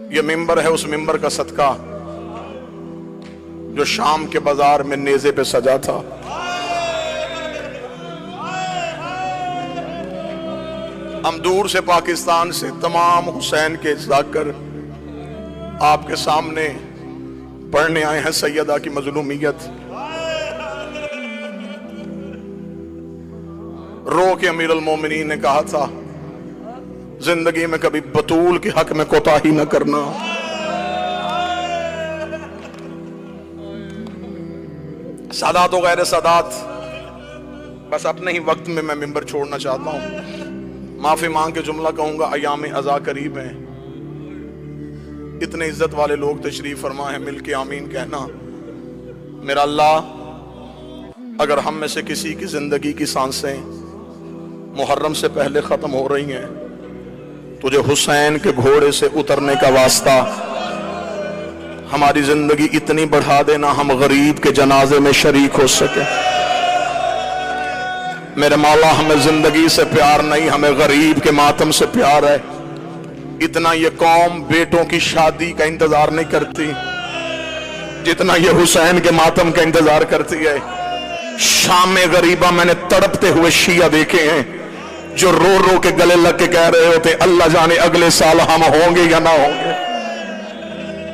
یہ ممبر ہے اس ممبر کا صدقہ جو شام کے بازار میں نیزے پہ سجا تھا. ہم دور سے پاکستان سے تمام حسین کے جا کر آپ کے سامنے پڑھنے آئے ہیں سیدہ کی مظلومیت. رو کے امیر المومنین نے کہا تھا زندگی میں کبھی بطول کے حق میں کوتاہی نہ کرنا. سادات و غیر سادات، بس اپنے ہی وقت میں ممبر چھوڑنا چاہتا ہوں. معافی مانگ کے جملہ کہوں گا، ایام عزا قریب ہیں. اتنے عزت والے لوگ تشریف فرما ہیں، مل کے آمین کہنا. میرا اللہ، اگر ہم میں سے کسی کی زندگی کی سانسیں محرم سے پہلے ختم ہو رہی ہیں، تجھے حسین کے گھوڑے سے اترنے کا واسطہ ہماری زندگی اتنی بڑھا دینا ہم غریب کے جنازے میں شریک ہو سکے. میرے مولا، ہمیں زندگی سے پیار نہیں، ہمیں غریب کے ماتم سے پیار ہے. اتنا یہ قوم بیٹوں کی شادی کا انتظار نہیں کرتی جتنا یہ حسین کے ماتم کا انتظار کرتی ہے. شام غریبہ میں نے تڑپتے ہوئے شیعہ دیکھے ہیں جو رو رو کے گلے لگ کے کہہ رہے ہوتے اللہ جانے اگلے سال ہم ہوں گے یا نہ ہوں گے.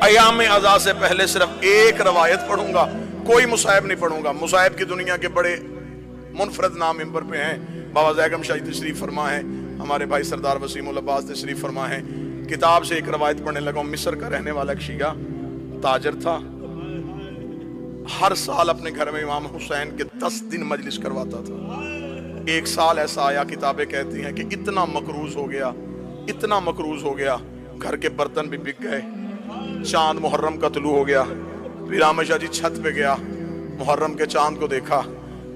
ایام عزا سے پہلے صرف ایک روایت پڑھوں گا، کوئی مصائب نہیں پڑھوں گا. مصائب کی دنیا کے بڑے منفرد نام ممبر پہ ہیں. بابا زیگم شاہی تشریف فرما ہے، ہمارے بھائی سردار وسیم العباس تشریف فرما ہے. کتاب سے ایک روایت پڑھنے لگا ہوں. مصر کا رہنے والا ایک شیعہ تاجر تھا، ہر سال اپنے گھر میں امام حسین کے 10 دن مجلس کرواتا تھا. ایک سال ایسا آیا، کتابیں کہتی ہیں کہ اتنا مقروض ہو گیا، اتنا مقروض ہو گیا، گھر کے برتن بھی بک گئے. چاند محرم کا طلوع ہو گیا. پھر احمد شاہ جی چھت پہ گیا، محرم کے چاند کو دیکھا.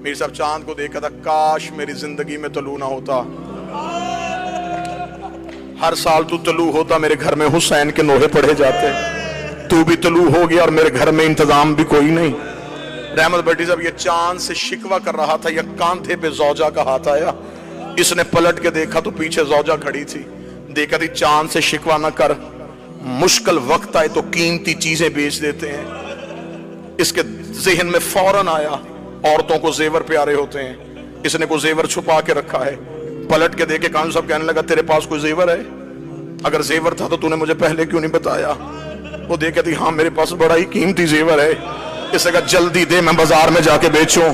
میر صاحب چاند کو دیکھا تھا، کاش میری زندگی میں طلوع نہ ہوتا، ہر سال تو طلوع ہوتا میرے گھر میں حسین کے نوحے پڑھے جاتے. تو بھی طلوع ہو گیا اور میرے گھر میں انتظام بھی کوئی نہیں. رحمت بٹی صاحب یہ چاند سے شکوہ کر رہا تھا، یہ کاندھے پہ زوجہ کا ہاتھ آیا. اس نے پلٹ کے دیکھا تو پیچھے زوجہ کھڑی تھی. دیکھا تھی چاند سے شکوہ نہ کر، مشکل وقت آئے تو قیمتی چیزیں بیچ دیتے ہیں. اس کے ذہن میں فوراً آیا عورتوں کو زیور پیارے ہوتے ہیں، اس نے کوئی زیور چھپا کے رکھا ہے. پلٹ کے دیکھے کان صاحب کہنے لگا تیرے پاس کوئی زیور ہے؟ اگر زیور تھا تو نے مجھے پہلے کیوں نہیں بتایا؟ وہ دیکھے تھی ہاں میرے پاس بڑا ہی قیمتی زیور ہے. اس نے کہا جلدی دے میں بازار میں جا کے بیچوں.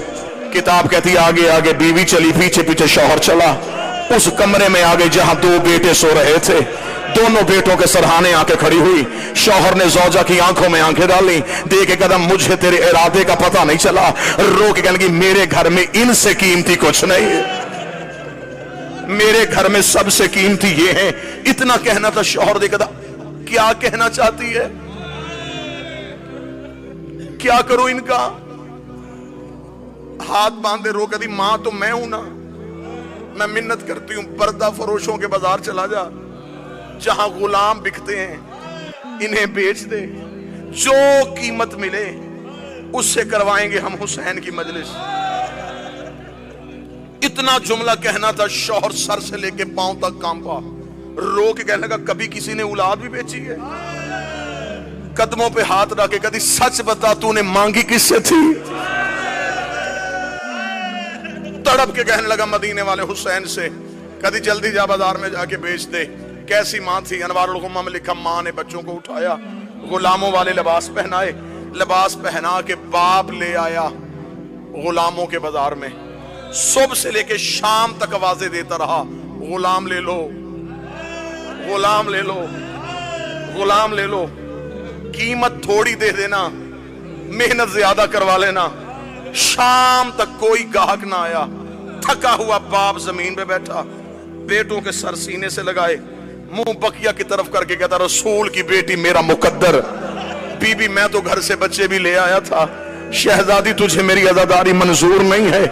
کتاب کہتی آگے آگے بیوی چلی، پیچھے پیچھے شوہر چلا. اس کمرے میں آگے جہاں 2 بیٹے سو رہے تھے، دونوں بیٹوں کے سرہانے آ کے کھڑی ہوئی. شوہر نے زوجہ کی آنکھوں میں آنکھیں ڈالی، دیکھے قدم مجھے تیرے ارادے کا پتہ نہیں چلا. رو کے کہنے لگی میرے گھر میں ان سے قیمتی کچھ نہیں ہے، میرے گھر میں سب سے قیمتی یہ ہے. اتنا کہنا تھا. شوہر دیکھا تھا کیا کہنا چاہتی ہے، کیا کروں ان کا؟ ہاتھ باندھے رو کہتی ماں تو میں ہوں نا، میں منت کرتی ہوں پردہ فروشوں کے بازار چلا جا، جہاں غلام بکتے ہیں انہیں بیچ دے، جو قیمت ملے اس سے کروائیں گے ہم حسین کی مجلس. اتنا جملہ کہنا تھا. شوہر سر سے لے کے پاؤں تک کانپا. رو کے کہنے لگا کبھی کسی نے اولاد بھی بیچی ہے؟ قدموں پہ ہاتھ رکھ کے کہتی سچ بتا تو نے مانگی کس سے تھی؟ تڑپ کے کہنے لگا مدینے والے حسین سے. کہتی جلدی جا بازار میں جا کے بیچ دے. کیسی ماں تھی؟ انوار الغمہ میں لکھا ماں نے بچوں کو اٹھایا، غلاموں والے لباس پہنائے، لباس پہنا کے باپ لے آیا غلاموں کے بازار میں. صبح سے لے کے شام تک آوازیں دیتا رہا غلام لے لو، غلام لے لو، غلام لے لو. قیمت تھوڑی دے دینا، محنت زیادہ کروا لینا. شام تک کوئی گاہک نہ آیا. تھکا ہوا باپ زمین پہ بیٹھا، بیٹوں کے سر سینے سے لگائے، منہ بقیہ کی طرف کر کے کہتا رسول کی بیٹی میرا مقدر، بی بی میں تو گھر سے بچے بھی لے آیا تھا، شہزادی تجھے میری عزاداری منظور نہیں ہے.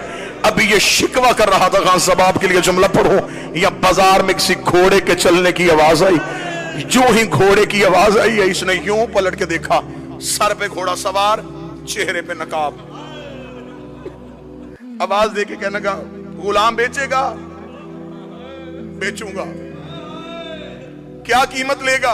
ابھی یہ شکوہ کر رہا تھا. خان صاحب کے لیے جملہ پڑھو. یا بازار میں کسی گھوڑے کے چلنے کی آواز آئی. جو ہی گھوڑے کی آواز آئی ہے اس نے یوں پلٹ کے دیکھا، سر پہ گھوڑا سوار، چہرے پہ نقاب. آواز دے کے کہنے لگا غلام بیچے گا؟ بیچوں گا. کیا قیمت لے گا؟